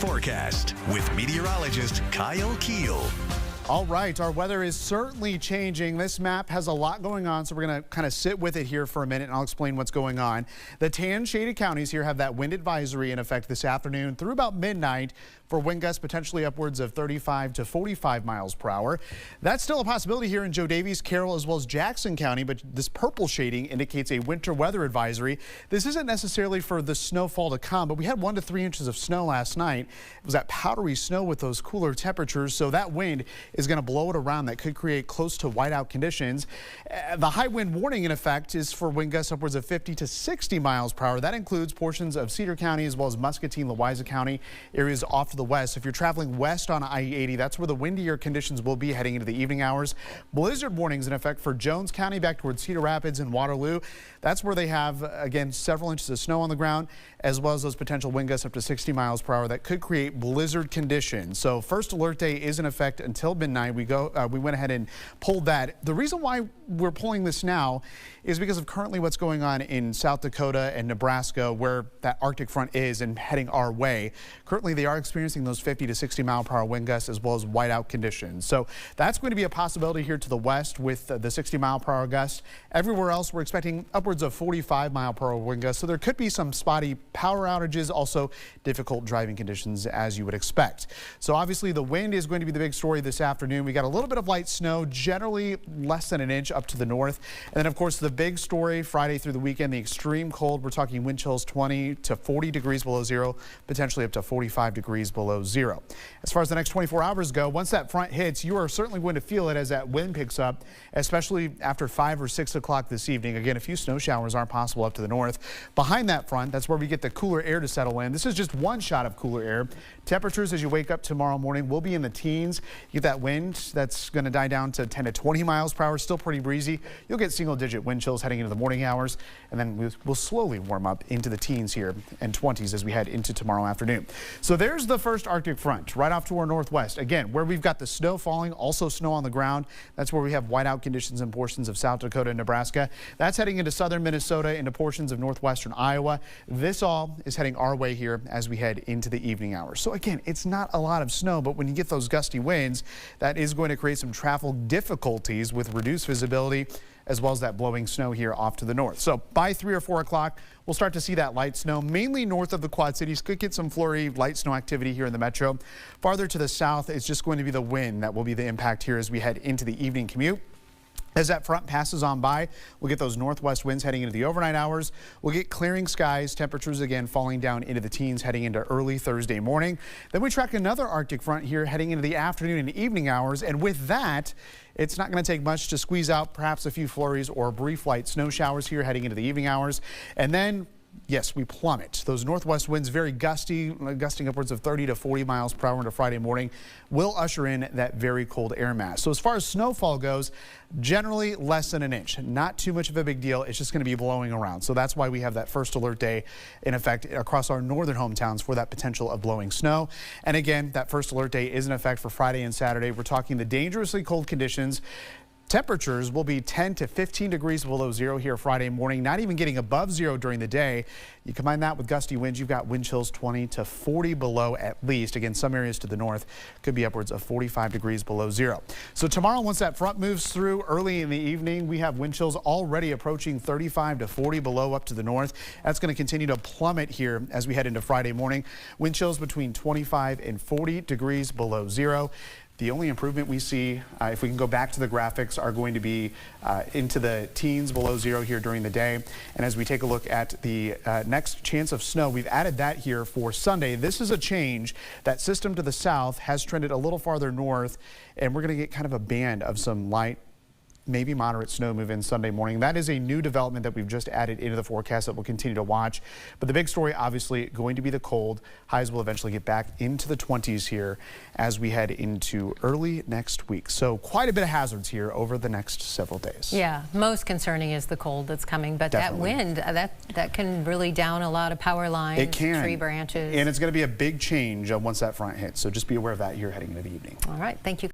forecast with meteorologist Kyle Keel. All right, our weather is certainly changing. This map has a lot going on, so we're going to kind of sit with it here for a minute, and I'll explain what's going on. The tan shaded counties here have that wind advisory in effect this afternoon through about midnight for wind gusts potentially upwards of 35 to 45 miles per hour. That's still a possibility here in Jo Daviess, Carroll, as well as Jackson County, but this purple shading indicates a winter weather advisory. This isn't necessarily for the snowfall to come, but we had 1 to 3 inches of snow last night. It was that powdery snow with those cooler temperatures, so that wind is going to blow it around. That could create close to whiteout conditions. The high wind warning in effect is for wind gusts upwards of 50 to 60 miles per hour. That includes portions of Cedar County as well as Muscatine, Louisa County, areas off to the west. If you're traveling west on I-80, that's where the windier conditions will be heading into the evening hours. Blizzard warnings in effect for Jones County back towards Cedar Rapids and Waterloo. That's where they have, again, several inches of snow on the ground, as well as those potential wind gusts up to 60 miles per hour that could create blizzard conditions. So first alert day is in effect until midnight. We went ahead and pulled that. The reason why we're pulling this now is because of currently what's going on in South Dakota and Nebraska, where that Arctic front is and heading our way. Currently, they are experiencing those 50 to 60 mile per hour wind gusts as well as whiteout conditions. So that's going to be a possibility here to the west with the 60 mile per hour gusts. Everywhere else, we're expecting upwards of 45 mile per hour wind gusts. So there could be some spotty power outages, also difficult driving conditions as you would expect. So obviously the wind is going to be the big story this afternoon. We got a little bit of light snow, generally less than an inch up to the north. And then of course the big story Friday through the weekend, the extreme cold. We're talking wind chills 20 to 40 degrees below zero, potentially up to 45 degrees below zero. As far as the next 24 hours go, once that front hits, you are certainly going to feel it as that wind picks up, especially after 5 or 6 o'clock this evening. Again, a few snow showers aren't possible up to the north. Behind that front, that's where we get the cooler air to settle in. This is just one shot of cooler air. Temperatures as you wake up tomorrow morning will be in the teens. You get that wind that's going to die down to 10 to 20 miles per hour, still pretty breezy. You'll get single-digit wind chills heading into the morning hours, and then we'll slowly warm up into the teens here and 20s as we head into tomorrow afternoon. So there's the first Arctic front right off to our northwest. Again, where we've got the snow falling, also snow on the ground. That's where we have whiteout conditions in portions of South Dakota and Nebraska. That's heading into southern Minnesota, into portions of northwestern Iowa. This all is heading our way here as we head into the evening hours. So again, it's not a lot of snow, but when you get those gusty winds, that is going to create some travel difficulties with reduced visibility, as well as that blowing snow here off to the north. So by 3 or 4 o'clock, we'll start to see that light snow, mainly north of the Quad Cities. Could get some flurry light snow activity here in the metro. Farther to the south, it's just going to be the wind that will be the impact here as we head into the evening commute. As that front passes on by, we'll get those northwest winds heading into the overnight hours. We'll get clearing skies, temperatures again falling down into the teens heading into early Thursday morning. Then we track another Arctic front here heading into the afternoon and evening hours. And with that, it's not going to take much to squeeze out perhaps a few flurries or brief light snow showers here heading into the evening hours. And then yes, we plummet. Those northwest winds, very gusty, gusting upwards of 30 to 40 miles per hour into Friday morning, will usher in that very cold air mass. So as far as snowfall goes, generally less than an inch. Not too much of a big deal. It's just going to be blowing around. So that's why we have that first alert day in effect across our northern hometowns for that potential of blowing snow. And again, that first alert day is in effect for Friday and Saturday. We're talking the dangerously cold conditions. Temperatures will be 10 to 15 degrees below zero here Friday morning, not even getting above zero during the day. You combine that with gusty winds, you've got wind chills 20 to 40 below at least. Again, some areas to the north could be upwards of 45 degrees below zero. So tomorrow, once that front moves through early in the evening, we have wind chills already approaching 35 to 40 below up to the north. That's going to continue to plummet here as we head into Friday morning. Wind chills between 25 and 40 degrees below zero. The only improvement we see, if we can go back to the graphics, are going to be into the teens below zero here during the day. And as we take a look at the next chance of snow, we've added that here for Sunday. This is a change. That system to the south has trended a little farther north, and we're going to get kind of a band of some light, maybe moderate snow move in Sunday morning. That is a new development that we've just added into the forecast that we'll continue to watch. But the big story, obviously, going to be the cold. Highs will eventually get back into the 20s here as we head into early next week. So quite a bit of hazards here over the next several days. Yeah, most concerning is the cold that's coming, but Definitely. that wind, that can really down a lot of power lines, it can. Tree branches. And it's going to be a big change once that front hits. So just be aware of that here heading into the evening. All right, thank you.